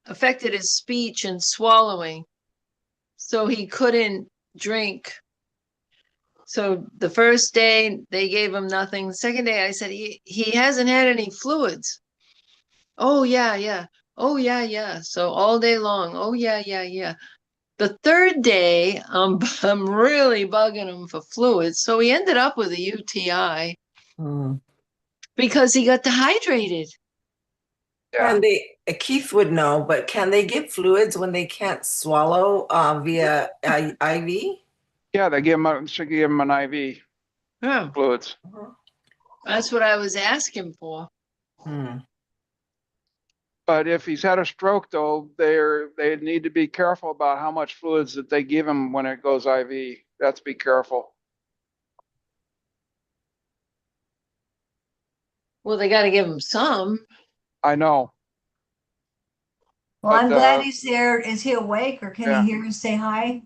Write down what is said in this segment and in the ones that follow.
affected his speech and swallowing. So he couldn't drink. So the first day they gave him nothing. The second day I said, he hasn't had any fluids. Oh yeah, yeah. Oh yeah, yeah. So all day long. Oh yeah, yeah, yeah. The third day, I'm really bugging him for fluids. So he ended up with a UTI because he got dehydrated. Can they, Keith would know, but can they give fluids when they can't swallow via IV? Yeah, should give him an IV Yeah, fluids. that's what I was asking for. But if he's had a stroke, though, they need to be careful about how much fluids that they give him when it goes IV. That's be careful. Well, they got to give him some. I know. Well, But, I'm glad he's there. Is he awake or can yeah. he hear us say hi?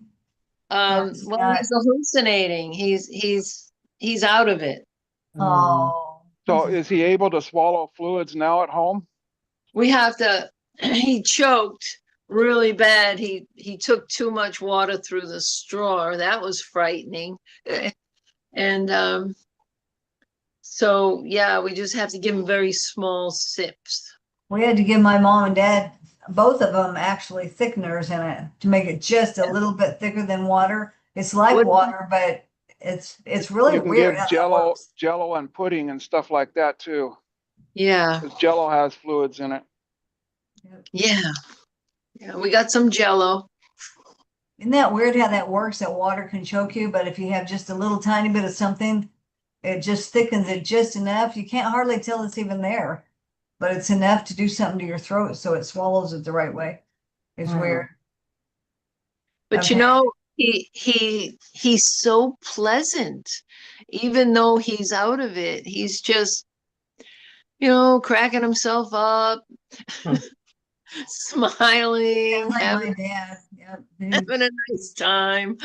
He's hallucinating. He's out of it. Oh. So is he able to swallow fluids now at home? We have to, he choked really bad. He took too much water through the straw. That was frightening. And so yeah, we just have to give him very small sips. We had to give my mom and dad, both of them actually, thickeners in it to make it just a little bit thicker than water. It's like water, but it's really You can weird. give jello and pudding and stuff like that too. Yeah. Because jello has fluids in it. Yeah. Yeah, we got some jello. Isn't that weird how that works? That water can choke you, but if you have just a little tiny bit of something, it just thickens it just enough. You can't hardly tell it's even there, but it's enough to do something to your throat so it swallows it the right way. It's weird. But Okay. you know, he's so pleasant. Even though he's out of it, he's just, cracking himself up, smiling, Like having my dad. Yep. a nice time.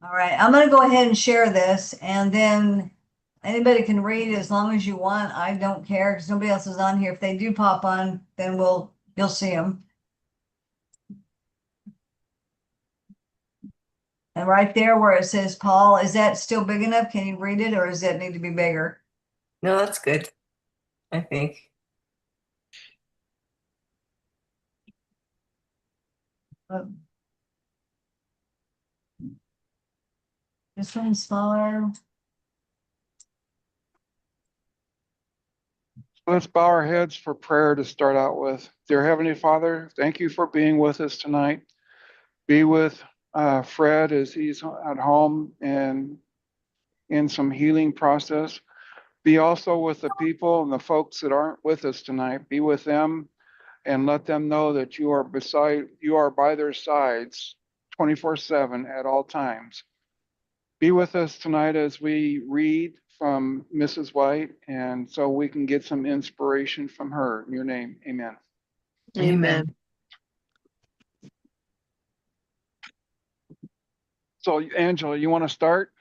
All right, I'm going to go ahead and share this, and then anybody can read as long as you want. I don't care because nobody else is on here. If they do pop on, then you'll see them. And right there where it says Paul, is that still big enough? Can you read it, or does that need to be bigger? No, that's good, I think. This one's smaller. Let's bow our heads for prayer to start out with. Dear Heavenly Father, thank you for being with us tonight. Be with Fred as he's at home and in some healing process. Be also with the people and the folks that aren't with us tonight. Be with them and let them know that you are by their sides 24/7 at all times. Be with us tonight as we read from Mrs. White, and so we can get some inspiration from her. In your name, amen. Amen. So, Angela, you want to start?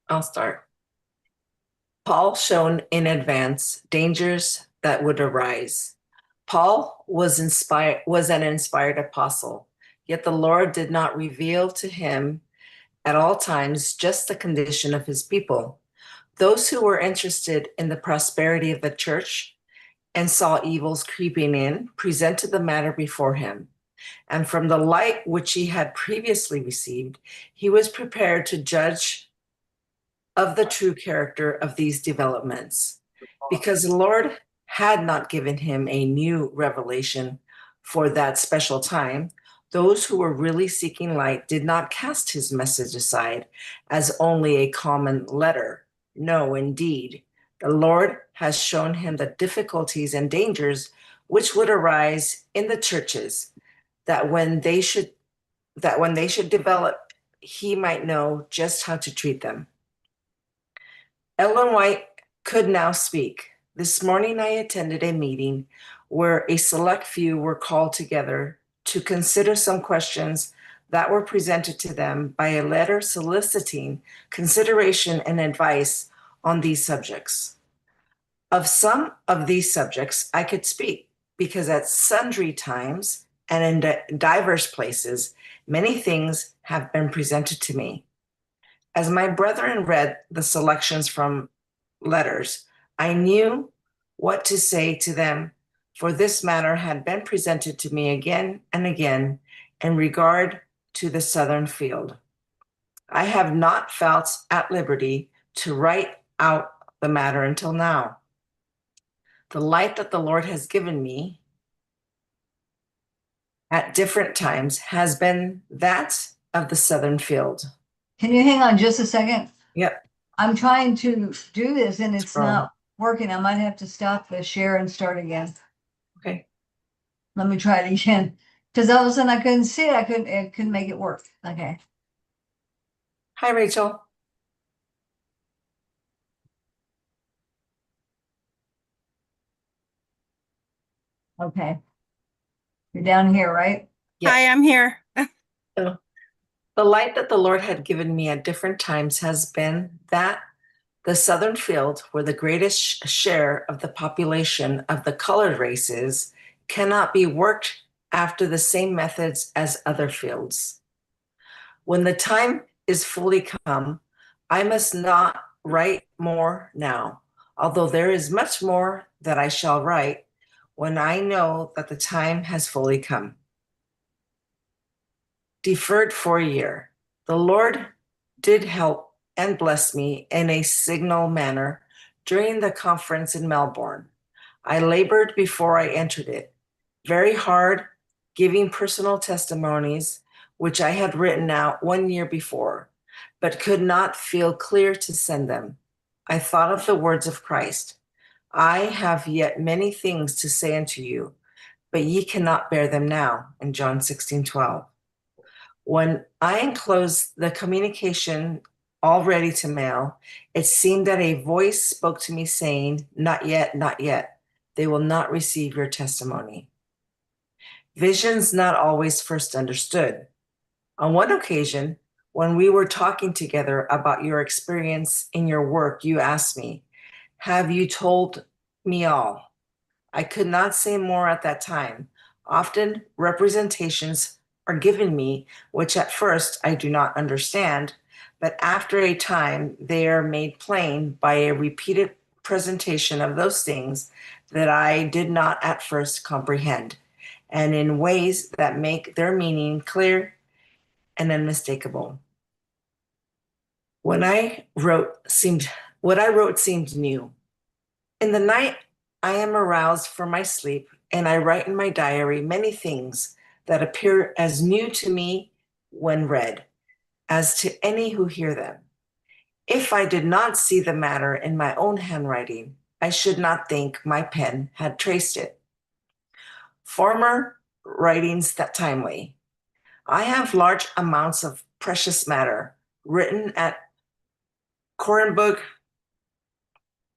I'll start. Paul shown in advance dangers that would arise. Paul was an inspired apostle, yet the Lord did not reveal to him at all times just the condition of his people. Those who were interested in the prosperity of the church and saw evils creeping in presented the matter before him. And from the light which he had previously received, he was prepared to judge of the true character of these developments. Because the Lord had not given him a new revelation for that special time, those who were really seeking light did not cast his message aside as only a common letter. No, indeed, the Lord has shown him the difficulties and dangers which would arise in the churches, that when they should develop, he might know just how to treat them. Ellen White could now speak. This morning I attended a meeting where a select few were called together to consider some questions that were presented to them by a letter soliciting consideration and advice on these subjects. Of some of these subjects I could speak, because at sundry times and in divers places, many things have been presented to me. As my brethren read the selections from letters, I knew what to say to them, for this matter had been presented to me again and again in regard to the southern field. I have not felt at liberty to write out the matter until now. The light that the Lord has given me at different times has been that of the southern field. Can you hang on just a second? Yep. I'm trying to do this and it's wrong. not working. I might have to stop the share and start again. Okay. Let me try it again. Because all of a sudden I couldn't see it. I couldn't make it work. Okay. Hi, Rachel. Okay. You're down here, right? Yes. Hi, I'm here. The light that the Lord had given me at different times has been that the southern field, where the greatest share of the population of the colored races, cannot be worked after the same methods as other fields. When the time is fully come, I must not write more now, although there is much more that I shall write when I know that the time has fully come. Deferred for a year. The Lord did help and bless me in a signal manner during the conference in Melbourne. I labored before I entered it, very hard, giving personal testimonies, which I had written out 1 year before, but could not feel clear to send them. I thought of the words of Christ. I have yet many things to say unto you, but ye cannot bear them now, in John 16:12. When I enclosed the communication all ready to mail, it seemed that a voice spoke to me saying, not yet, not yet. They will not receive your testimony. Visions not always first understood. On one occasion, when we were talking together about your experience in your work, you asked me, have you told me all? I could not say more at that time. Often representations are given me, which at first I do not understand, but after a time they are made plain by a repeated presentation of those things that I did not at first comprehend, and in ways that make their meaning clear and unmistakable. What I wrote seemed new. In the night, I am aroused from my sleep, and I write in my diary many things that appear as new to me when read, as to any who hear them. If I did not see the matter in my own handwriting, I should not think my pen had traced it. Former writings that timely. I have large amounts of precious matter written at Cornbrook,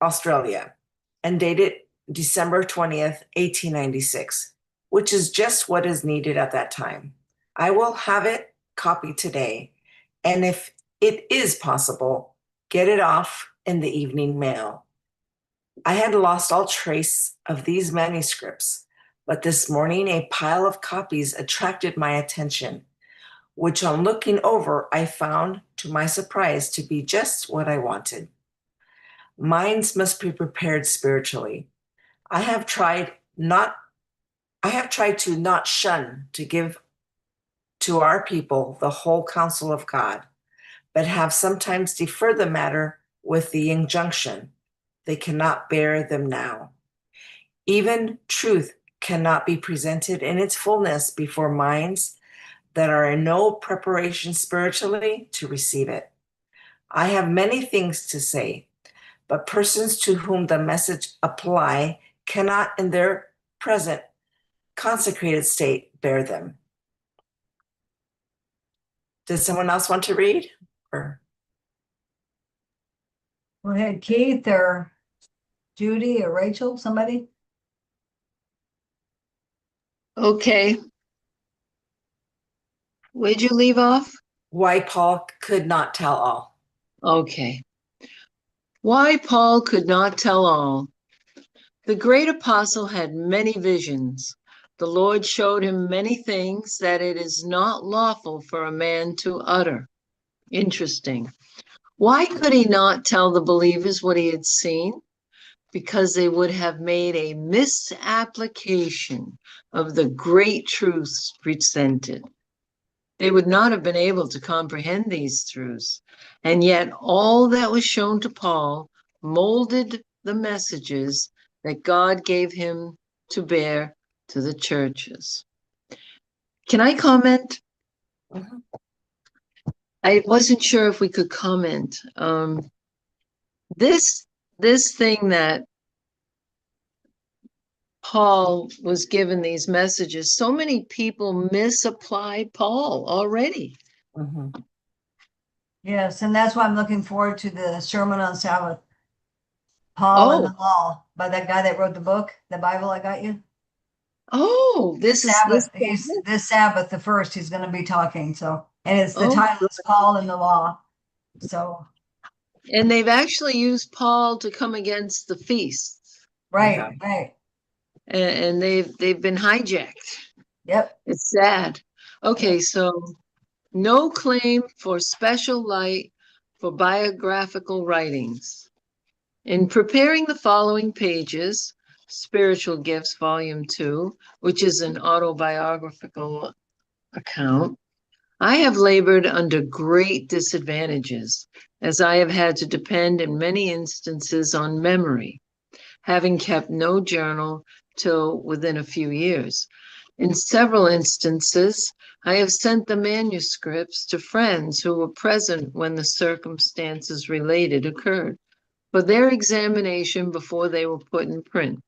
Australia, and dated December 20th, 1896, which is just what is needed at that time. I will have it copied today, and if it is possible, get it off in the evening mail. I had lost all trace of these manuscripts, but this morning a pile of copies attracted my attention, which on looking over, I found, to my surprise, to be just what I wanted. Minds must be prepared spiritually. I have tried to not shun to give to our people the whole counsel of God, but have sometimes deferred the matter with the injunction, they cannot bear them now. Even truth cannot be presented in its fullness before minds that are in no preparation spiritually to receive it. I have many things to say, but persons to whom the message apply cannot in their present consecrated state bear them. Does someone else want to read? Or Go ahead, Keith or Judy or Rachel, somebody? Okay. Where'd you leave off? why Paul could not tell all. Okay. Why Paul could not tell all. The great apostle had many visions. The Lord showed him many things that it is not lawful for a man to utter. Interesting. Why could he not tell the believers what he had seen? Because they would have made a misapplication of the great truths presented. They would not have been able to comprehend these truths. And yet all that was shown to Paul molded the messages that God gave him to bear to the churches. Can I comment? Mhm. I wasn't sure if we could comment. This thing that Paul was given these messages, so many people misapply Paul already. Mhm. Yes, and that's why I'm looking forward to the Sermon on Sabbath. Paul and the Law by that guy that wrote the book, the Bible I got you. This is this. This Sabbath, the first, he's going to be talking. So, and it's the Oh, title is Paul and the Law. So, and they've actually used Paul to come against the feasts, right, right. and they've been hijacked. Yep. It's sad. Okay, so no claim for special light for biographical writings. In preparing the following pages, Spiritual Gifts, Volume 2, which is an autobiographical account, I have labored under great disadvantages, as I have had to depend in many instances on memory, having kept no journal till within a few years. In several instances, I have sent the manuscripts to friends who were present when the circumstances related occurred, for their examination before they were put in print.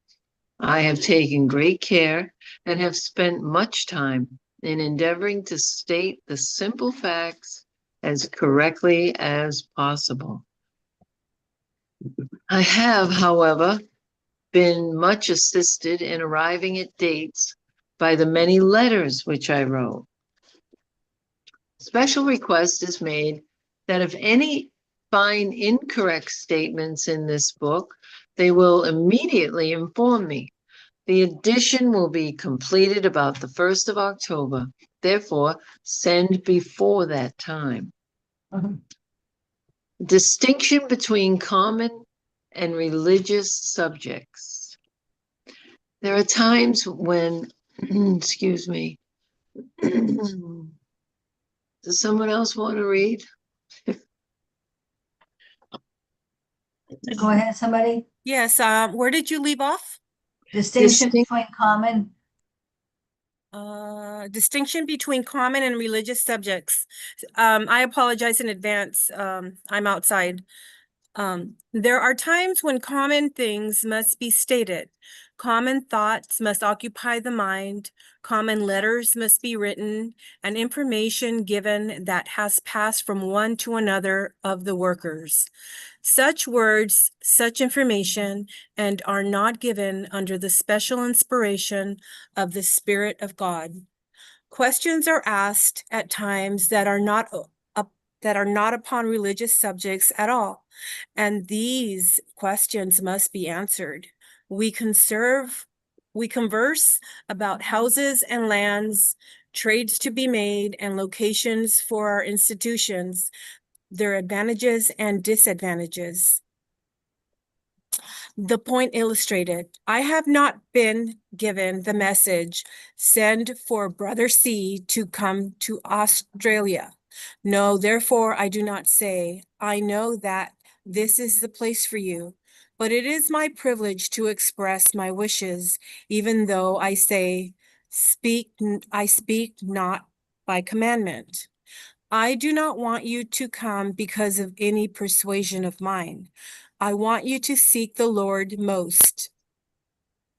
I have taken great care and have spent much time in endeavoring to state the simple facts as correctly as possible. I have, however, been much assisted in arriving at dates by the many letters which I wrote. Special request is made that if any find incorrect statements in this book, they will immediately inform me. The edition will be completed about the 1st of October. Therefore, send before that time. Mhm. Distinction between common and religious subjects. There are times when, excuse me, does someone else want to read? Go ahead, somebody. Yes, where did you leave off? Distinction Distinct- between common. Distinction between common and religious subjects. I apologize in advance. I'm outside. There are times when common things must be stated. Common thoughts must occupy the mind. Common letters must be written, and information given that has passed from one to another of the workers. Such words, such information, and are not given under the special inspiration of the Spirit of God. Questions are asked at times that are not upon religious subjects at all, and these questions must be answered. We converse about houses and lands, trades to be made, and locations for our institutions, their advantages and disadvantages. The point illustrated. I have not been given the message, send for Brother C to come to Australia. No, therefore I do not say, I know that this is the place for you, but it is my privilege to express my wishes, even though I say, I speak not by commandment. I do not want you to come because of any persuasion of mine. I want you to seek the Lord most.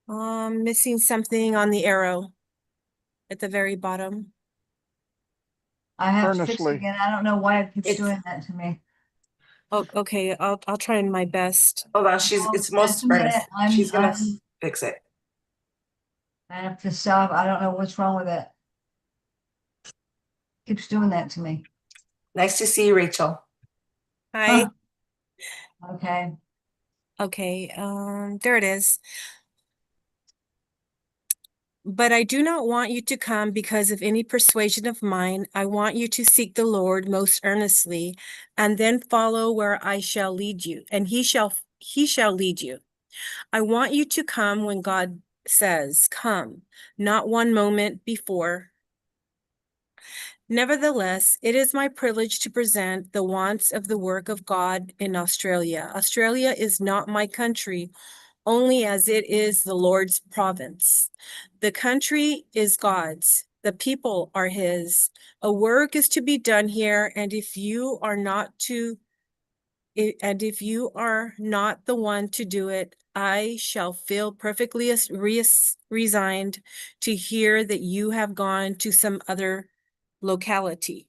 Missing something on the arrow at the very bottom. I have to fix it Earnestly. again. I don't know why it keeps It's- doing that to me. Oh, okay, I'll try my best. Hold on, Well, it's just most a minute. earnest. She's gonna I'm- fix it. I have to stop. I don't know what's wrong with it. Keeps doing that to me. Nice to see you, Rachel. Hi. Okay. Okay, there it is. But I do not want you to come because of any persuasion of mine. I want you to seek the Lord most earnestly, and then follow where I shall lead you, and he shall lead you. I want you to come when God says, come, not one moment before. Nevertheless, it is my privilege to present the wants of the work of God in Australia. Australia is not my country, only as it is the Lord's province. The country is God's, the people are his. A work is to be done here, and if you are not the one to do it, I shall feel perfectly resigned to hear that you have gone to some other locality.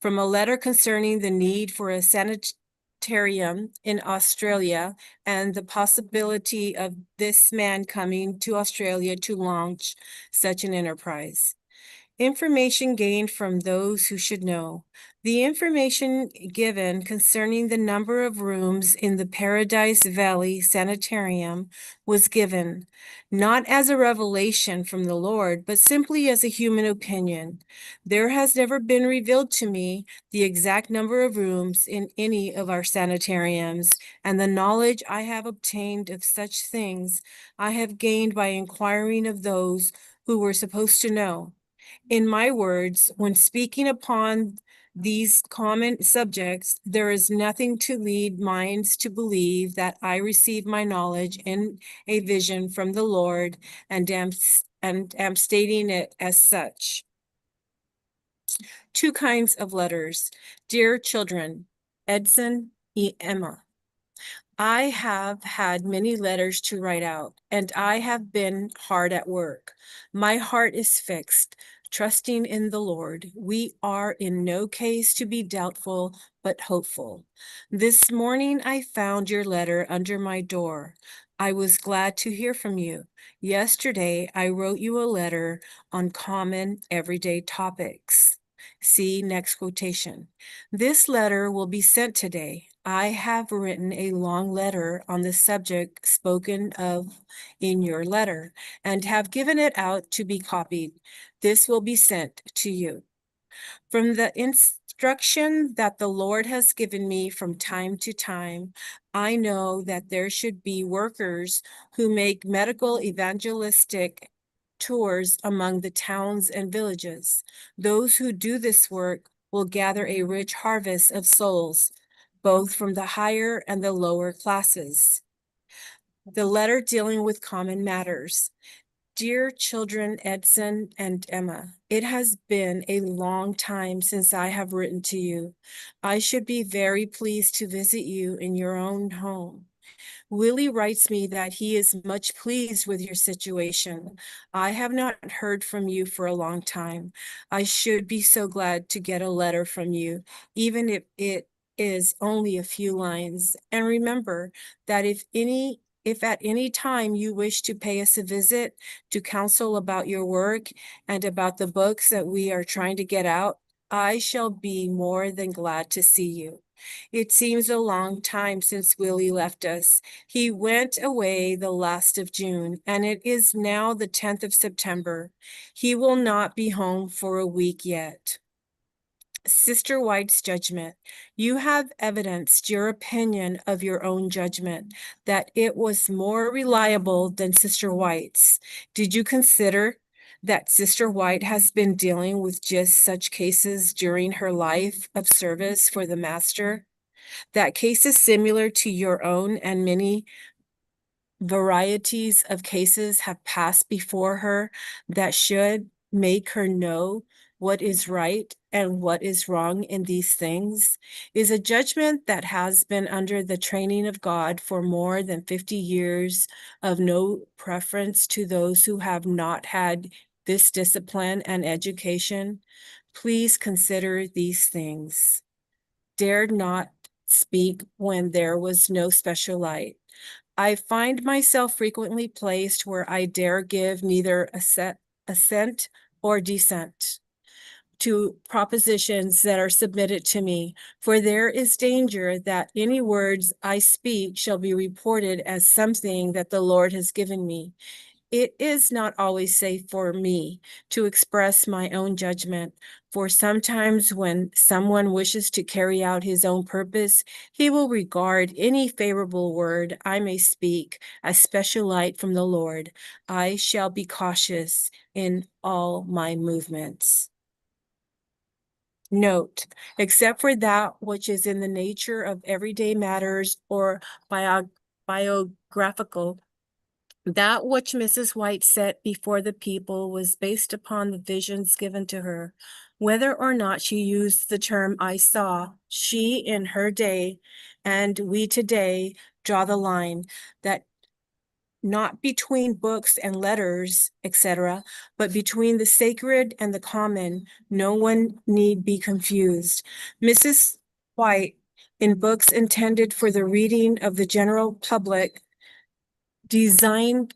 From a letter concerning the need for a sanitarium in Australia and the possibility of this man coming to Australia to launch such an enterprise. Information gained from those who should know. The information given concerning the number of rooms in the Paradise Valley Sanitarium was given not as a revelation from the Lord, but simply as a human opinion. There has never been revealed to me the exact number of rooms in any of our sanitariums, and the knowledge I have obtained of such things I have gained by inquiring of those who were supposed to know. In my words, when speaking upon these common subjects, there is nothing to lead minds to believe that I receive my knowledge in a vision from the Lord and am stating it as such. Two kinds of letters. Dear children, Edson y Emma. I have had many letters to write out, and I have been hard at work. My heart is fixed, trusting in the Lord. We are in no case to be doubtful, but hopeful. This morning I found your letter under my door. I was glad to hear from you. Yesterday I wrote you a letter on common everyday topics. See next quotation. This letter will be sent today. I have written a long letter on the subject spoken of in your letter and have given it out to be copied. This will be sent to you. From the instruction that the Lord has given me from time to time, I know that there should be workers who make medical evangelistic tours among the towns and villages. Those who do this work will gather a rich harvest of souls, both from the higher and the lower classes. The letter dealing with common matters. Dear children Edson and Emma, it has been a long time since I have written to you. I should be very pleased to visit you in your own home. Willie writes me that he is much pleased with your situation. I have not heard from you for a long time. I should be so glad to get a letter from you, even if it is only a few lines. And remember that if at any time you wish to pay us a visit to counsel about your work and about the books that we are trying to get out, I shall be more than glad to see you. It seems a long time since Willie left us. He went away the last of June, and it is now the 10th of September. He will not be home for a week yet. Sister White's judgment. You have evidenced your opinion of your own judgment, that it was more reliable than Sister White's. Did you consider that Sister White has been dealing with just such cases during her life of service for the Master? That cases similar to your own and many varieties of cases have passed before her that should make her know what is right and what is wrong in these things, is a judgment that has been under the training of God for more than 50 years, of no preference to those who have not had this discipline and education. Please consider these things. Dared not speak when there was no special light. I find myself frequently placed where I dare give neither assent or dissent to propositions that are submitted to me, for there is danger that any words I speak shall be reported as something that the Lord has given me. It is not always safe for me to express my own judgment, for sometimes when someone wishes to carry out his own purpose, he will regard any favorable word I may speak as special light from the Lord. I shall be cautious in all my movements. Note, except for that which is in the nature of everyday matters or biographical, that which Mrs. White set before the people was based upon the visions given to her. Whether or not she used the term I saw, she in her day and we today draw the line that not between books and letters, etc., but between the sacred and the common. No one need be confused. Mrs. White, in books intended for the reading of the general public, designedly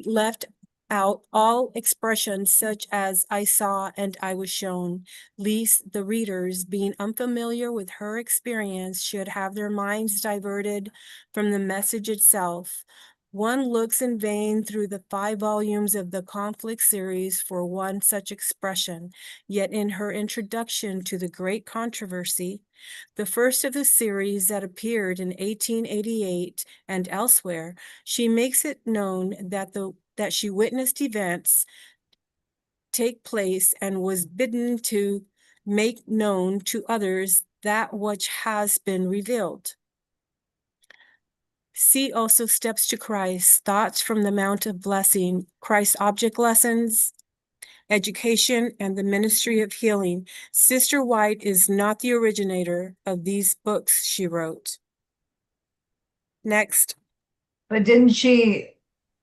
left out all expressions such as I saw and I was shown, lest the readers, being unfamiliar with her experience, should have their minds diverted from the message itself. One looks in vain through the 5 volumes of the Conflict series for one such expression, yet in her introduction to the Great Controversy, the first of the series that appeared in 1888 and elsewhere, she makes it known that she witnessed events take place and was bidden to make known to others that which has been revealed. See also Steps to Christ, Thoughts from the Mount of Blessing, Christ Object Lessons, Education, and the Ministry of Healing. Sister White is not the originator of these books she wrote. Next. But didn't she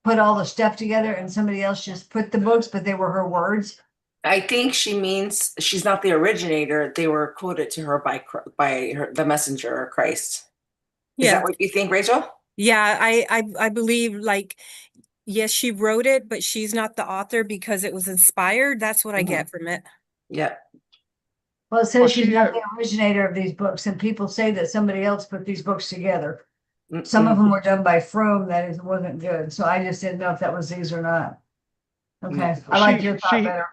put all the stuff together and somebody else just put the books, but they were her words? I think she means she's not the originator. They were quoted to her by her, the messenger of Christ. Is Yeah, that what you think, Rachel? yeah, I believe, like, yes, she wrote it, but she's not the author because it was inspired. That's what I get from it. Yeah. Well, it says Well, she's she not had- the originator of these books, and people say that somebody else put these books together. Mm-mm. Some of them were done by Froome, wasn't good, so I just didn't know if that was these or not. Okay, I like your thought better.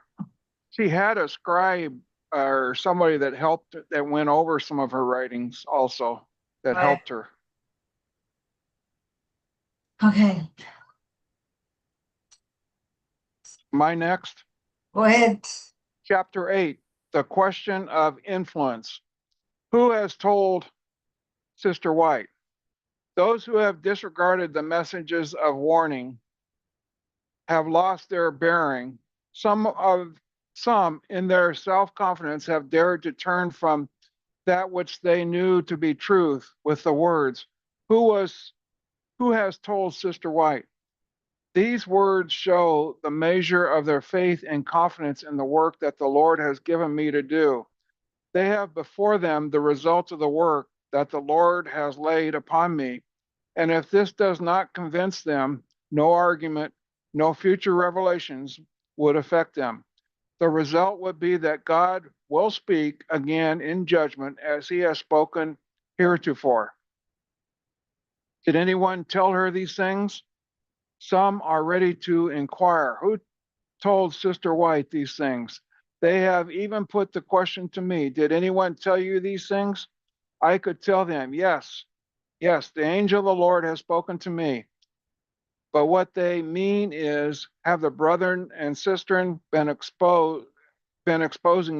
She had a scribe or somebody that helped, that went over some of her writings also, that Right. helped her. Okay, My next, go ahead. chapter 8, the question of influence. Who has told Sister White? Those who have disregarded the messages of warning have lost their bearing. Some in their self-confidence have dared to turn from that which they knew to be truth with the words, who has told Sister White? These words show the measure of their faith and confidence in the work that the Lord has given me to do. They have before them the results of the work that the Lord has laid upon me. And if this does not convince them, no argument, no future revelations would affect them. The result would be that God will speak again in judgment as he has spoken heretofore. Did anyone tell her these things? Some are ready to inquire, who told Sister White these things? They have even put the question to me, did anyone tell you these things? I could tell them, yes, the angel of the Lord has spoken to me. But what they mean is, have the brethren and sistren been exposing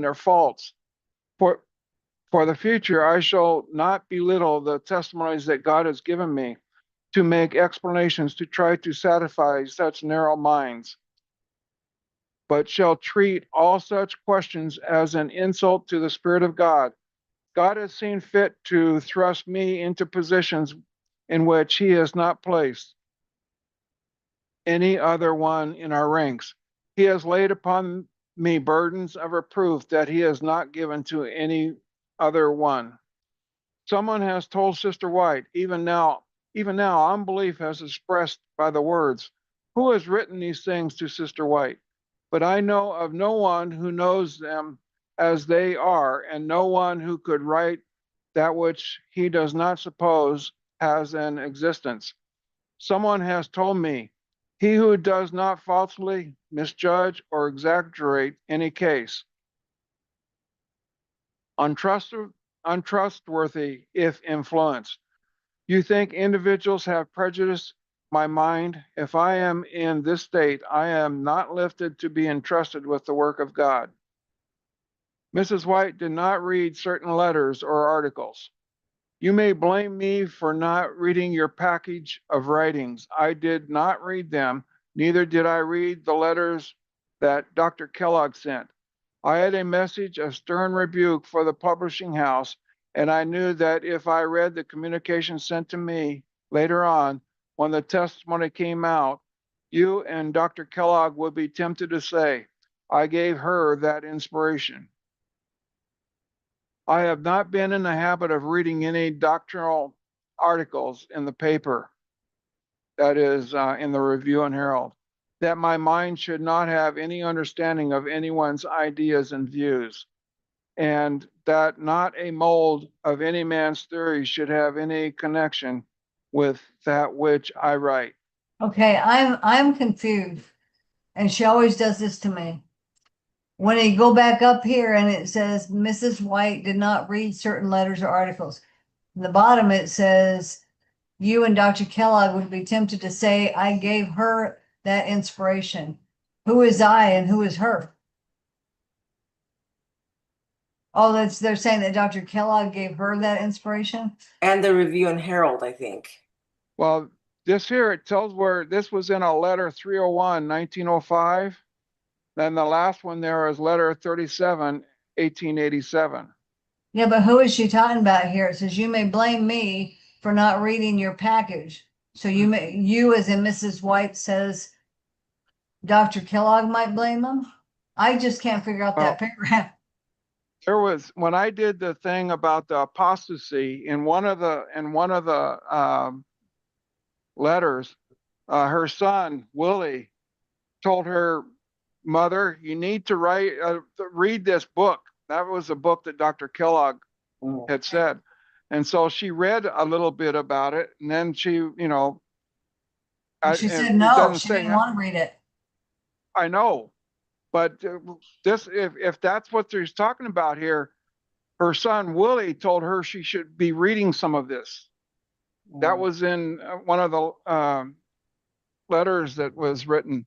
their faults? For the future, I shall not belittle the testimonies that God has given me to make explanations to try to satisfy such narrow minds, but shall treat all such questions as an insult to the Spirit of God. God has seen fit to thrust me into positions in which he has not placed any other one in our ranks. He has laid upon me burdens of reproof that he has not given to any other one. Someone has told Sister White, even now, unbelief has expressed by the words, who has written these things to Sister White? But I know of no one who knows them as they are, and no one who could write that which he does not suppose has an existence. Someone has told me, he who does not falsely misjudge or exaggerate any case, untrustworthy if influenced. You think individuals have prejudiced my mind? If I am in this state, I am not lifted to be entrusted with the work of God. Mrs. White did not read certain letters or articles. You may blame me for not reading your package of writings. I did not read them, neither did I read the letters that Dr. Kellogg sent. I had a message of stern rebuke for the publishing house, and I knew that if I read the communication sent to me later on, when the testimony came out, you and Dr. Kellogg would be tempted to say, I gave her that inspiration. I have not been in the habit of reading any doctrinal articles in the paper, that is, in the Review and Herald, that my mind should not have any understanding of anyone's ideas and views, and that not a mold of any man's theory should have any connection with that which I write. Okay, I'm confused. And she always does this to me. When you go back up here and it says Mrs. White did not read certain letters or articles. In the bottom it says, you and Dr. Kellogg would be tempted to say, I gave her that inspiration. Who is I and who is her? Oh, they're saying that Dr. Kellogg gave her that inspiration? And the Review and Herald, I think. Well, this here, it tells where this was in a letter 301, 1905. Then the last one there is letter 37, 1887. Yeah, but who is she talking about here? It says, you may blame me for not reading your package. So you as in Mrs. White says, Dr. Kellogg might blame them? I just can't figure out that paragraph. There was, when I did the thing about the apostasy in one of the letters, her son, Willie, told her, Mother, you need to read this book. That was a book that Dr. Kellogg had said. And so she read a little bit about it, and then she, She and said it no, doesn't she say didn't that. want to read it. I know, but this, if that's what she's talking about here, her son Willie told her she should be reading some of this. That was in one of the letters that was written.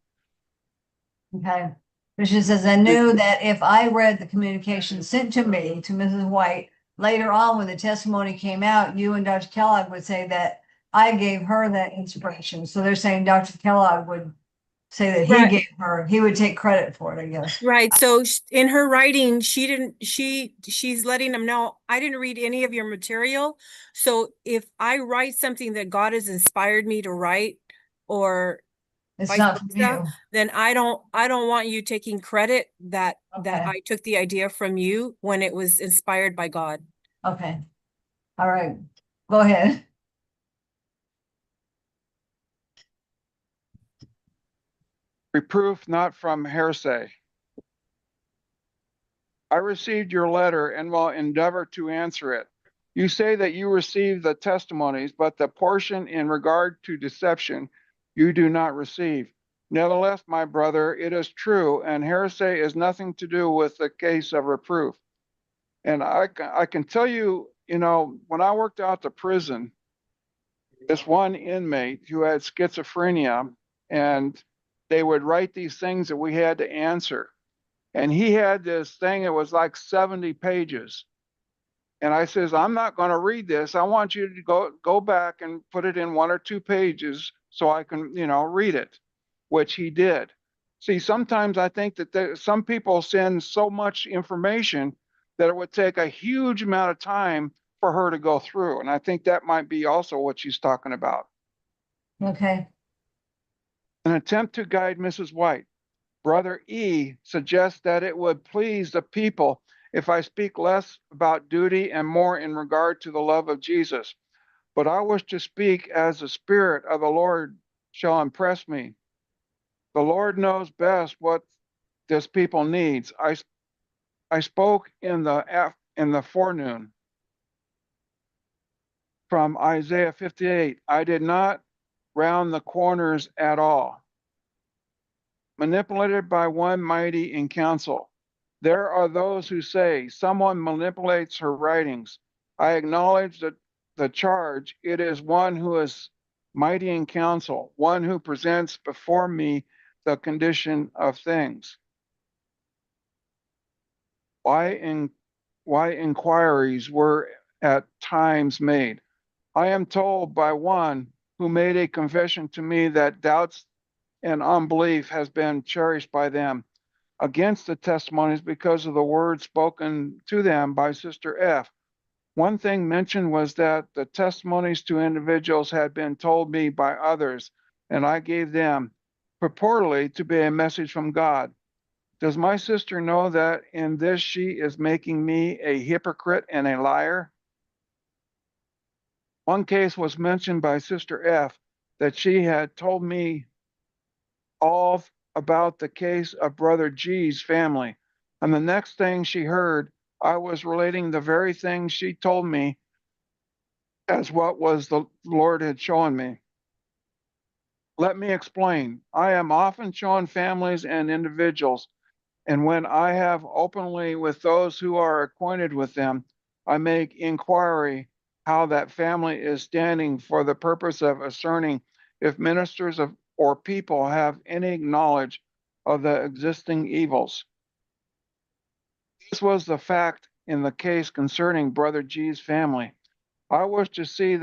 Okay. But she says, I knew that if I read the communication sent to me, to Mrs. White, later on when the testimony came out, you and Dr. Kellogg would say that I gave her that inspiration. So they're saying Dr. Kellogg would say that he Right. gave her, he would take credit for it, I guess. Right. So in her writing, she's letting them know, I didn't read any of your material. So if I write something that God has inspired me to write, or It's vice not from versa, you. then I don't want you taking credit that Okay. I took the idea from you when it was inspired by God. Okay. All right. Go ahead. Reproof not from hearsay. I received your letter and will endeavor to answer it. You say that you received the testimonies, but the portion in regard to deception you do not receive. Nevertheless, my brother, it is true, and heresy is nothing to do with the case of reproof. And I can tell you, when I worked out the prison, this one inmate who had schizophrenia, and they would write these things that we had to answer. And he had this thing, it was like 70 pages. And I says, I'm not going to read this. I want you to go back and put it in 1 or 2 pages so I can, read it, which he did. See, sometimes I think that some people send so much information that it would take a huge amount of time for her to go through. And I think that might be also what she's talking about. Okay. An attempt to guide Mrs. White. Brother E suggests that it would please the people if I speak less about duty and more in regard to the love of Jesus. But I wish to speak as the Spirit of the Lord shall impress me. The Lord knows best what this people needs. I spoke in the forenoon from Isaiah 58. I did not round the corners at all. Manipulated by one mighty in council. There are those who say someone manipulates her writings. I acknowledge that the charge. It is one who is mighty in council, one who presents before me the condition of things. Why inquiries were at times made? I am told by one who made a confession to me that doubts and unbelief has been cherished by them against the testimonies because of the words spoken to them by Sister F. One thing mentioned was that the testimonies to individuals had been told me by others, and I gave them purportedly to be a message from God. Does my sister know that in this she is making me a hypocrite and a liar? One case was mentioned by Sister F that she had told me all about the case of Brother G's family. And the next thing she heard, I was relating the very thing she told me as what was the Lord had shown me. Let me explain. I am often shown families and individuals, and when I have openly with those who are acquainted with them, I make inquiry how that family is standing for the purpose of ascertaining if ministers of or people have any knowledge of the existing evils. This was the fact in the case concerning Brother G's family. I wish to see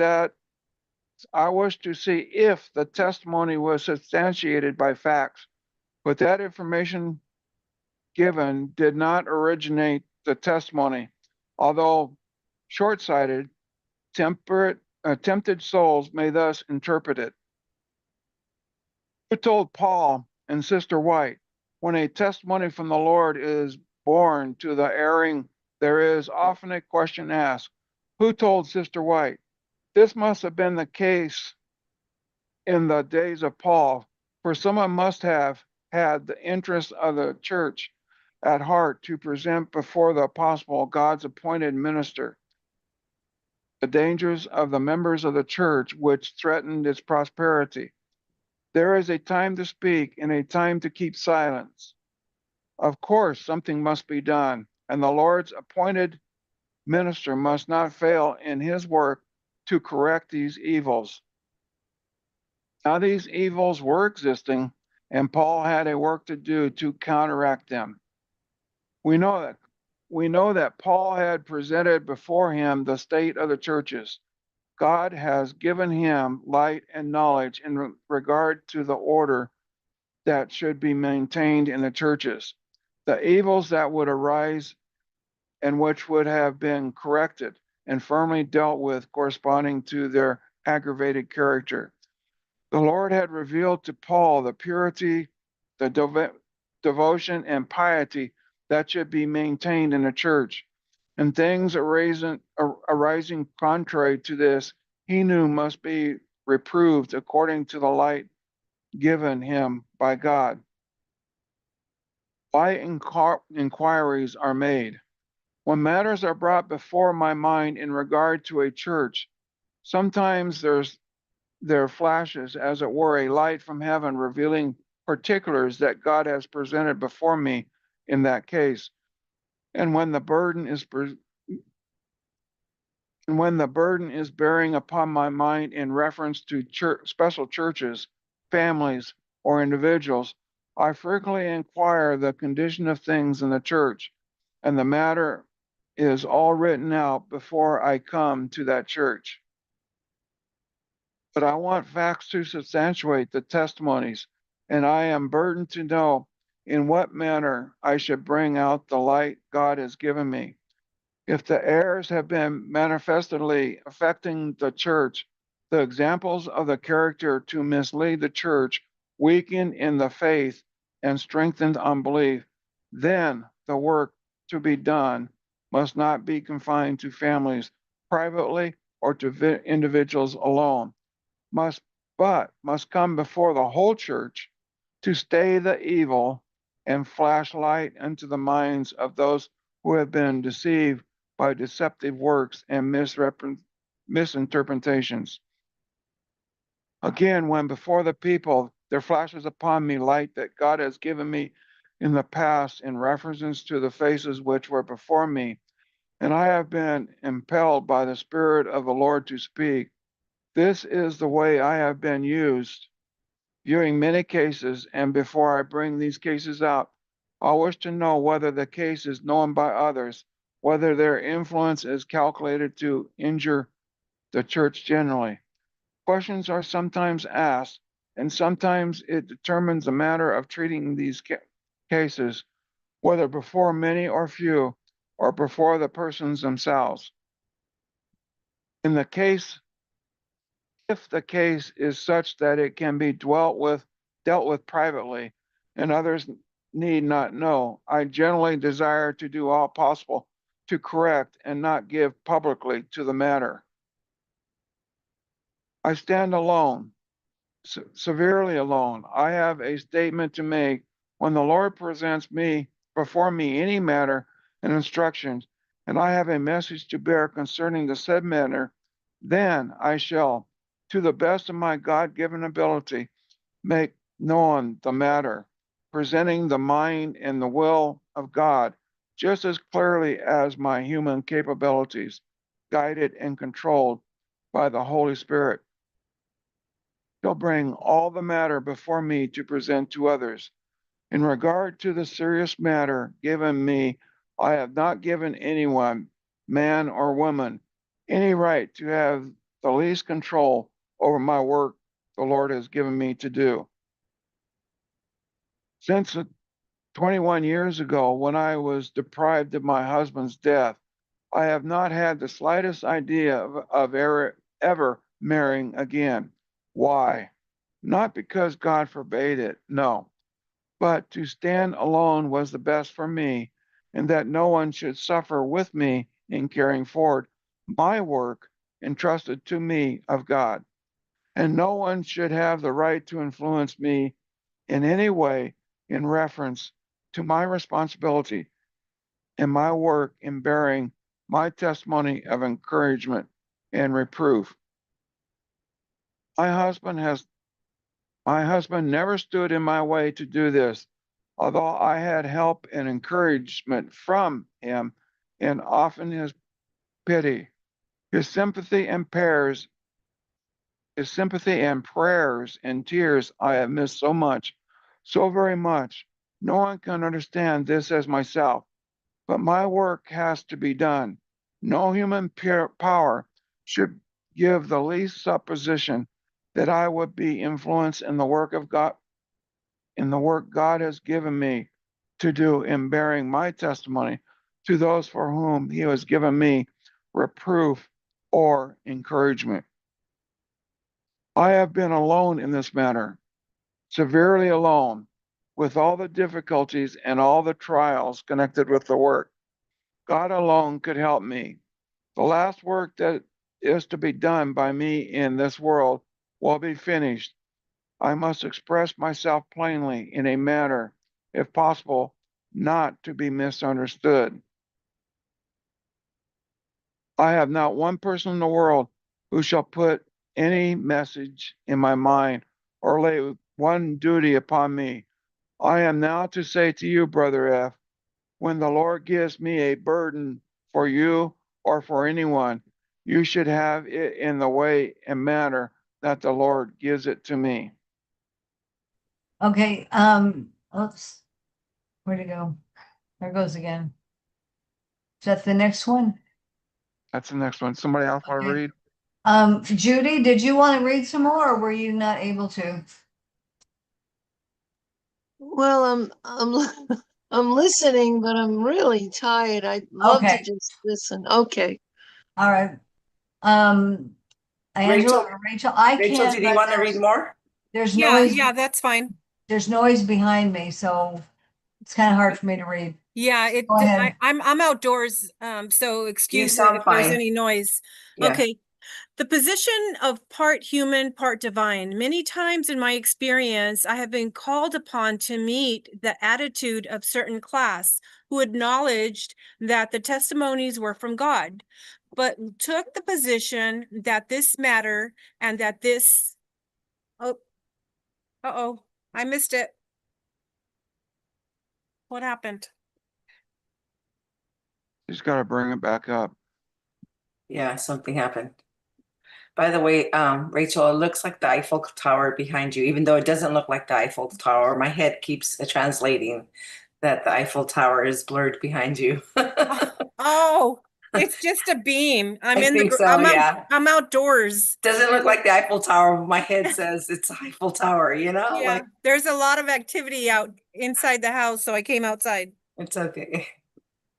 if the testimony was substantiated by facts, but that information given did not originate the testimony, although short-sighted, tempted souls may thus interpret it. Who told Paul and Sister White, when a testimony from the Lord is born to the erring, there is often a question asked, who told Sister White? This must have been the case in the days of Paul, for someone must have had the interest of the church at heart to present before the apostle God's appointed minister the dangers of the members of the church which threatened its prosperity. There is a time to speak and a time to keep silence. Of course, something must be done, and the Lord's appointed minister must not fail in his work to correct these evils. Now, these evils were existing, and Paul had a work to do to counteract them. We know that Paul had presented before him the state of the churches. God has given him light and knowledge in regard to the order that should be maintained in the churches, the evils that would arise and which would have been corrected and firmly dealt with corresponding to their aggravated character. The Lord had revealed to Paul the purity, the devotion, and piety that should be maintained in the church. And things arising contrary to this, he knew must be reproved according to the light given him by God. Why inquiries are made? When matters are brought before my mind in regard to a church, sometimes there flashes, as it were, a light from heaven revealing particulars that God has presented before me in that case. And when the burden is bearing upon my mind in reference to special churches, families, or individuals, I frequently inquire the condition of things in the church, and the matter is all written out before I come to that church. But I want facts to substantiate the testimonies, and I am burdened to know in what manner I should bring out the light God has given me. If the errors have been manifestly affecting the church, the examples of the character to mislead the church, weaken in the faith, and strengthen unbelief, then the work to be done must not be confined to families privately or to individuals alone, but must come before the whole church to stay the evil and flash light into the minds of those who have been deceived by deceptive works and misinterpretations. Again, when before the people, there flashes upon me light that God has given me in the past in references to the faces which were before me. And I have been impelled by the Spirit of the Lord to speak. This is the way I have been used, viewing many cases. And before I bring these cases out, I wish to know whether the case is known by others, whether their influence is calculated to injure the church generally. Questions are sometimes asked, and sometimes it determines the matter of treating these cases, whether before many or few, or before the persons themselves. In the case, if the case is such that it can be dealt with privately, and others need not know, I generally desire to do all possible to correct and not give publicly to the matter. I stand alone, severely alone. I have a statement to make. When the Lord presents me before me any matter and instructions, and I have a message to bear concerning the said matter, then I shall, to the best of my God-given ability, make known the matter, presenting the mind and the will of God just as clearly as my human capabilities, guided and controlled by the Holy Spirit. He'll bring all the matter before me to present to others. In regard to the serious matter given me, I have not given anyone, man or woman, any right to have the least control over my work the Lord has given me to do. Since 21 years ago, when I was deprived of my husband's death, I have not had the slightest idea of ever marrying again. Why? Not because God forbade it, no, but to stand alone was the best for me, and that no one should suffer with me in carrying forward my work entrusted to me of God. And no one should have the right to influence me in any way in reference to my responsibility and my work in bearing my testimony of encouragement and reproof. My husband never stood in my way to do this, although I had help and encouragement from him, and often his pity, his sympathy and prayers, and tears I have missed so much, so very much. No one can understand this as myself, but my work has to be done. No human power should give the least supposition that I would be influenced in the work of God, in the work God has given me to do in bearing my testimony to those for whom he has given me reproof or encouragement. I have been alone in this matter, severely alone, with all the difficulties and all the trials connected with the work. God alone could help me. The last work that is to be done by me in this world will be finished. I must express myself plainly in a manner, if possible, not to be misunderstood. I have not one person in the world who shall put any message in my mind or lay one duty upon me. I am now to say to you, Brother F, when the Lord gives me a burden for you or for anyone, you should have it in the way and manner that the Lord gives it to me. Okay, oops. Where'd it go? There it goes again. Is that the next one? That's the next one. Somebody else want to Okay. read? Judy, did you want to read some more or were you not able to? Well, I'm listening, but I'm really tired. I'd love to Okay. just listen. Okay. All right. Angela or Rachel, I Rachel, can't, did you but want to read more? there's Yeah, noise, yeah, that's fine. there's noise behind me, so it's kind of hard for me to read. Yeah, Go ahead. I'm outdoors, so excuse me sound if there's fine. any noise. Yeah. Okay. The position of part human, part divine. Many times in my experience, I have been called upon to meet the attitude of certain class who acknowledged that the testimonies were from God, but took the position that this matter and that this Oh, uh-oh, I missed it. What happened? Just gotta bring it back up. Yeah, something happened. By the way, Rachel, it looks like the Eiffel Tower behind you, even though it doesn't look like the Eiffel Tower. My head keeps translating that the Eiffel Tower is blurred behind you. Oh, it's just a beam. I'm I in the, think so, yeah. I'm outdoors. Doesn't look like the Eiffel Tower. My head says it's Eiffel Tower, you know? Yeah, Like, there's a lot of activity out inside the house, so I came outside. it's okay.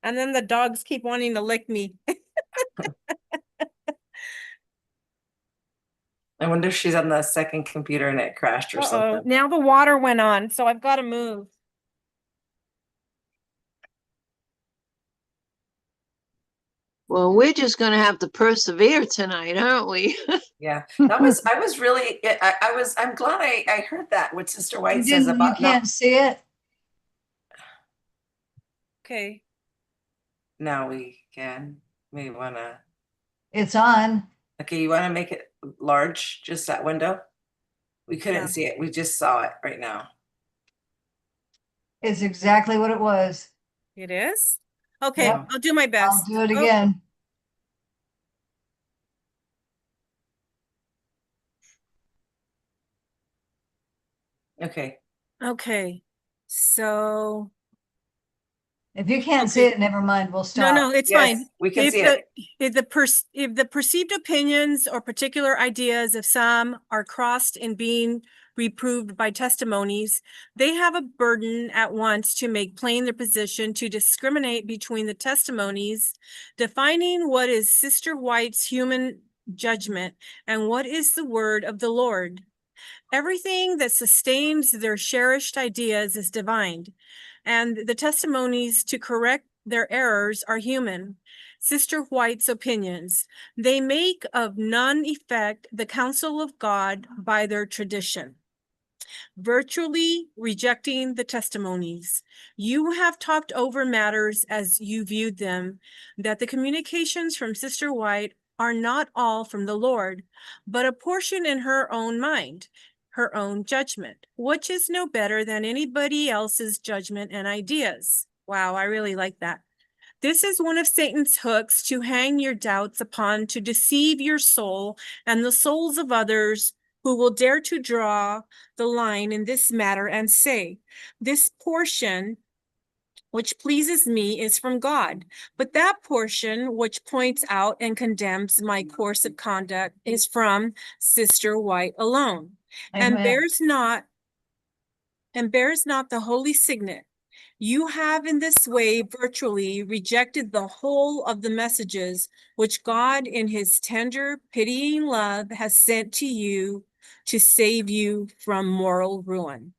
And then the dogs keep wanting to lick me. I wonder if she's on the second computer and it crashed or Uh-oh, something. now the water went on, so I've got to move. Well, we're just gonna have to persevere tonight, aren't we? Yeah, I was really, I'm glad I heard that, what Sister White You says didn't, you about not, can't see it? Okay, now we can, we wanna, It's on. okay, you wanna make it large, just that window? We couldn't Yeah. see it, we just saw it right now. It's exactly what it was. it is? Okay, Yep. I'll do my I'll best. do it Oh, again. Okay, Okay, so, If you can't see Okay. it, never mind, we'll no, stop. no, it's yes, fine. we can If see the, it. if the perceived opinions or particular ideas of some are crossed in being reproved by testimonies, they have a burden at once to make plain their position, to discriminate between the testimonies, defining what is Sister White's human judgment and what is the word of the Lord. Everything that sustains their cherished ideas is divine, and the testimonies to correct their errors are human. Sister White's opinions, they make of none effect the counsel of God by their tradition. Virtually rejecting the testimonies, you have talked over matters as you viewed them, that the communications from Sister White are not all from the Lord, but a portion in her own mind, her own judgment, which is no better than anybody else's judgment and ideas. Wow, I really like that. This is one of Satan's hooks to hang your doubts upon, to deceive your soul and the souls of others who will dare to draw the line in this matter and say, this portion which pleases me is from God, but that portion which points out and condemns my course of conduct is from Sister White alone, and Amen. bears not the holy signet. You have in this way virtually rejected the whole of the messages which God in his tender, pitying love has sent to you to save you from moral ruin.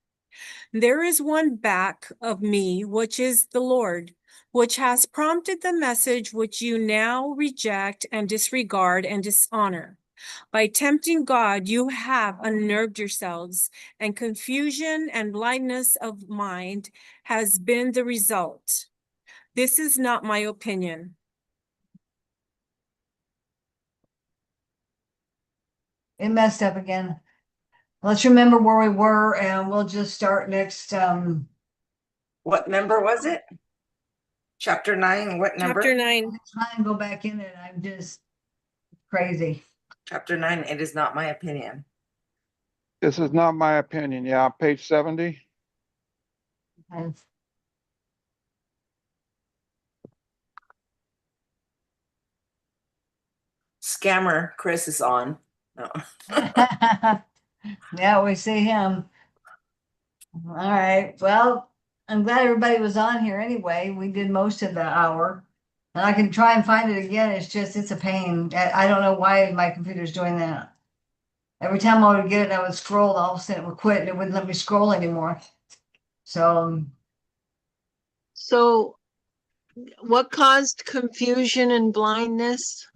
There is one back of me, which is the Lord, which has prompted the message which you now reject and disregard and dishonor. By tempting God, you have unnerved yourselves, and confusion and blindness of mind has been the result. This is not my opinion. It messed up again. Let's remember where we were and we'll just start next, What number was it? Chapter 9, what number? Chapter 9. try and go back in it. I'm just crazy. Chapter 9, it is not my opinion. This is not my opinion. Yeah, page 70. And Scammer Chris is on. No. yeah, we see him. All right. Well, I'm glad everybody was on here anyway. We did most of the hour. And I can try and find it again. It's just, it's a pain. I don't know why my computer's doing that. Every time I would get it, I would scroll, all of a sudden it would quit and it wouldn't let me scroll anymore. So, So what caused confusion and blindness?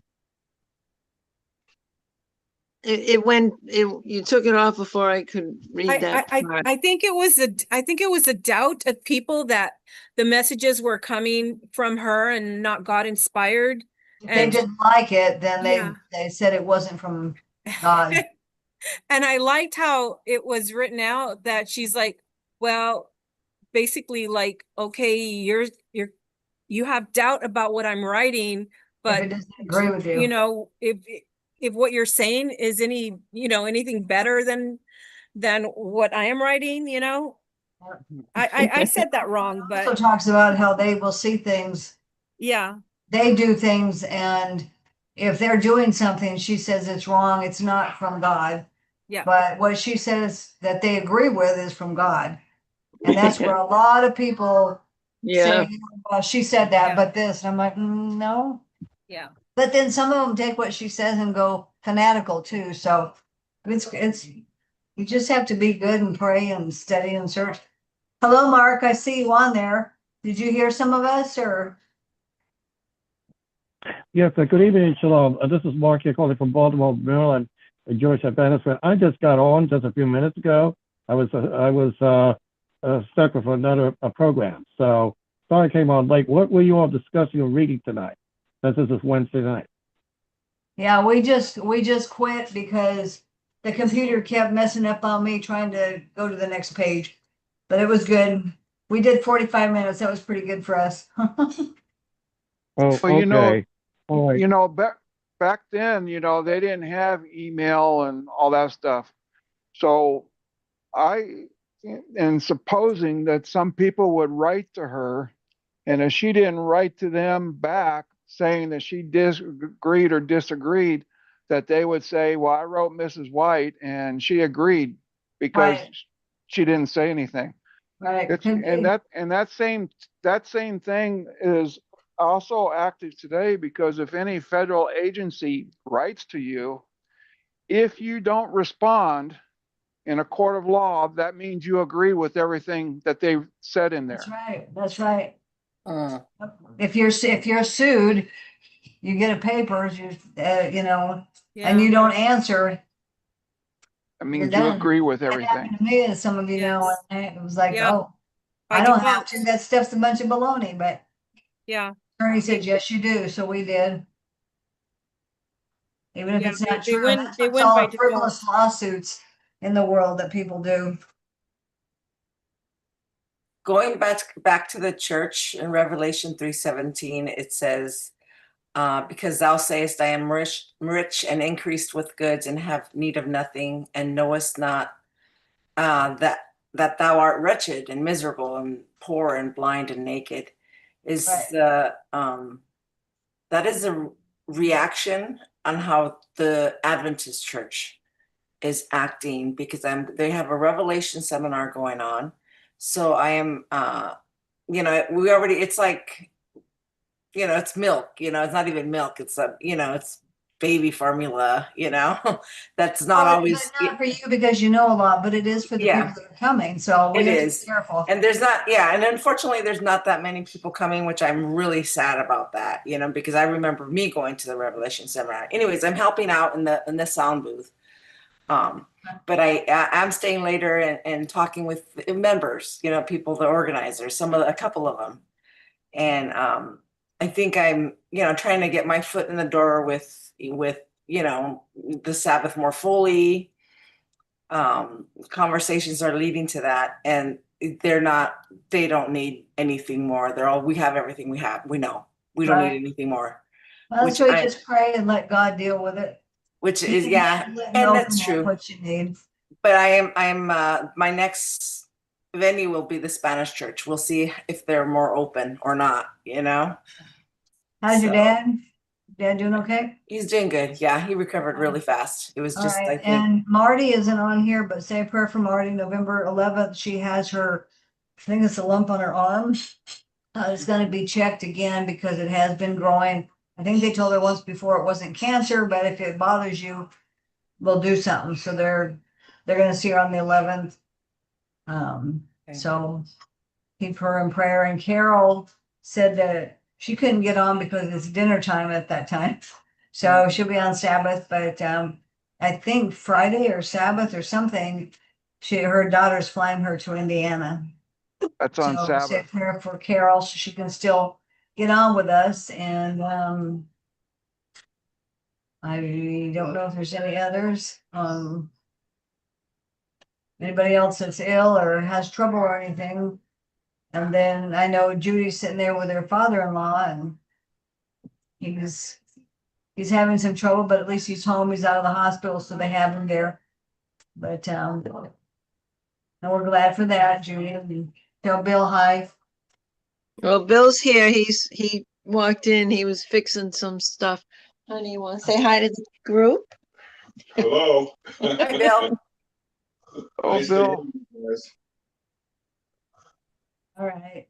You took it off before I could read that part. I think it was a doubt of people that the messages were coming from her and not God inspired. if they And didn't like it, then Yeah. they said it wasn't from God. And I liked how it was written out that she's like, well, basically like, okay, you have doubt about what I'm writing, If but it doesn't agree with you you. know, if what you're saying is anything better than what I am writing, you know, I said that wrong, Also but talks about how they will see things, yeah, they do things, and if they're doing something, she says it's wrong, it's not from God. yeah, But what she says that they agree with is from God. And that's where a lot of people Yeah, say, well, she said that, Yeah. but this, and I'm like, no. yeah. But then some of them take what she says and go fanatical too. So it's, you just have to be good and pray and study and search. Hello, Mark. I see you on there. Did you hear some of us or? Yes, good evening, Shalom. This is Mark here calling from Baltimore, Maryland, George Afghanistan. I just got on just a few minutes ago. I was stuck with another program, so sorry I came on late. What were you all discussing or reading tonight? Since this is Wednesday night. Yeah, we just quit because the computer kept messing up on me trying to go to the next page. But it was good. We did 45 minutes. That was pretty good for us. Oh, Well, you know, okay. All right. back then, they didn't have email and all that stuff. So I, and supposing that some people would write to her, and if she didn't write to them back saying that she disagreed or disagreed, that they would say, well, I wrote Mrs. White and she agreed because Right. she didn't say anything. Right. That same thing is also active today, because if any federal agency writes to you, if you don't respond in a court of law, that means you agree with everything that they've said in That's there. right. That's right. Mm. If you're sued, you get a papers, and Yeah. you don't answer, That you're means you done. agree with That everything. happened to me, as some of you know, Yes. and it was like, Yeah. oh, By I don't have default. to. That stuff's a bunch of baloney, but Yeah. attorney said, yes, you do. So we did. Even if Yeah, it's not they true. win, That's they what's win all by the frivolous default. lawsuits in the world that people do. Going back to the church in Revelation 3:17, it says, because thou sayest, I am rich and increased with goods and have need of nothing, and knowest not that thou art wretched and miserable and poor and blind and naked, is Right. that is a reaction on how the Adventist church is acting, because they have a Revelation seminar going on. So I am it's like, it's milk, it's not even milk, it's baby formula, that's not But always, not for you because you know a lot, but it is for the yeah, people that are coming. So we it have to be is. careful. And and unfortunately there's not that many people coming, which I'm really sad about that, because I remember me going to the Revelation seminar. Anyways, I'm helping out in the sound booth. But I'm staying later and talking with members, people, the organizers, a couple of them. And I think I'm, trying to get my foot in the door with the Sabbath more fully. Conversations are leading to that, and they don't need anything more. We have everything we have. We know we don't need Right. anything more, Well, that's why you just pray and let God deal with it. which He is, can yeah, handle it and and open that's up true. what you need. But I'm my next venue will be the Spanish church. We'll see if they're more open or not, How's your So- dad? Dad doing okay? He's doing good. Yeah, he recovered really fast. It was All just, I right. think, And Marty isn't on here, but say a prayer for Marty. November 11th, she has her, I think it's a lump on her arm. It's going to be checked again because it has been growing. I think they told her once before it wasn't cancer, but if it bothers you, we'll do something. So they're going to see her on the 11th. Okay. So keep her in prayer. And Carol said that she couldn't get on because it's dinner time at that time. So she'll be on Sabbath, but I think Friday or Sabbath or something, her daughter's flying her to Indiana. That's on So say a Sabbath. prayer for Carol so she can still get on with us. And I don't know if there's any others. anybody else that's ill or has trouble or anything. And then I know Judy's sitting there with her father-in-law and he's having some trouble, but at least he's home. He's out of the hospital, so they have him there. But, and we're glad for that, Judy. And tell Bill hi. Well, Bill's here. He walked in. He was fixing some stuff. Honey, you want to say hi to the group? Hello. Hi, Bill. Oh, Nice to Bill. meet you guys. All right.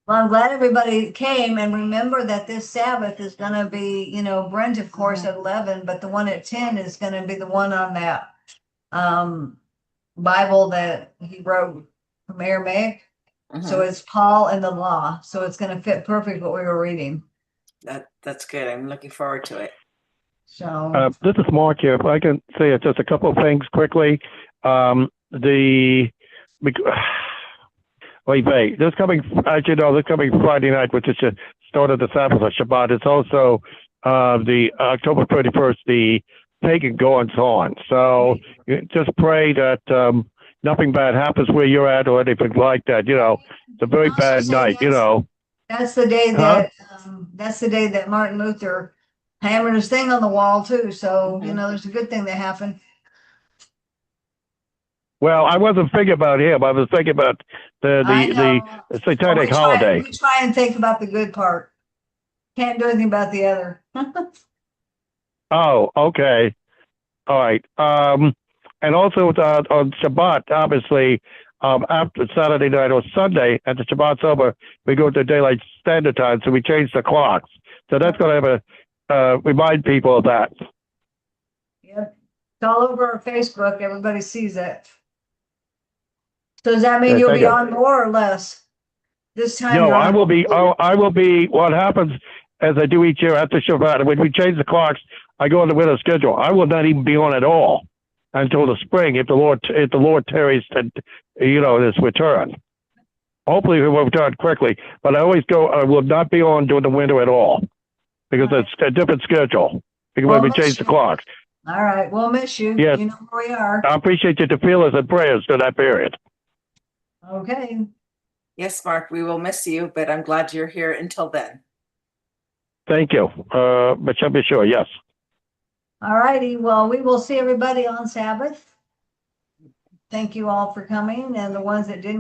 Well, I'm glad everybody came, and remember that this Sabbath is gonna be, you know, Brent, of course, at 11, but the one at 10 is gonna be the one on that Bible that he wrote from Aramaic. So Mhm. it's Paul and the law. So it's gonna fit perfect what we were reading. That's good. I'm looking forward to it. So This is Mark here. If I can say just a couple of things quickly. Wait. This coming Friday night, which is the start of the Sabbath or Shabbat, it's also the October 31st, the pagan goings on. So you just pray that nothing bad happens where you're at or anything like that. You know, it's a very Also bad say night, you yes. know. that's the day Huh? that's the day that Martin Luther hammered his thing on the wall too. So, you know, there's a good thing that happened. Well, I wasn't thinking about him. I was thinking about I the know. satanic holiday. We try and think about the good part. Can't do anything about the other. Oh, okay. All right. And also on Shabbat, obviously, after Saturday night or Sunday, and the Shabbat's over, we go to daylight standard time, so we change the clocks. So that's going to have a remind people of that. Yep. It's all over our Facebook. Everybody sees it. So does that mean Yeah, you'll thank be you. on more or less? This time No, you're I on will be. more. I will be. What happens as I do each year after Shabbat, when we change the clocks, I go on the winter schedule. I will not even be on at all until the spring, if the Lord tarries, and you know, this return. Hopefully, we will return quickly. But I always go. I will not be on during the winter at all because Right. it's a different schedule. Because Well, when we miss change the you. clocks, All right, we'll miss you. Yes. You know where we are. I appreciate your feelings and prayers to that period. Okay. Yes, Mark, we will miss you, but I'm glad you're here until then. Thank you. But shall be sure. Yes. All righty. Well, we will see everybody on Sabbath. Thank you all for coming, and the ones that didn't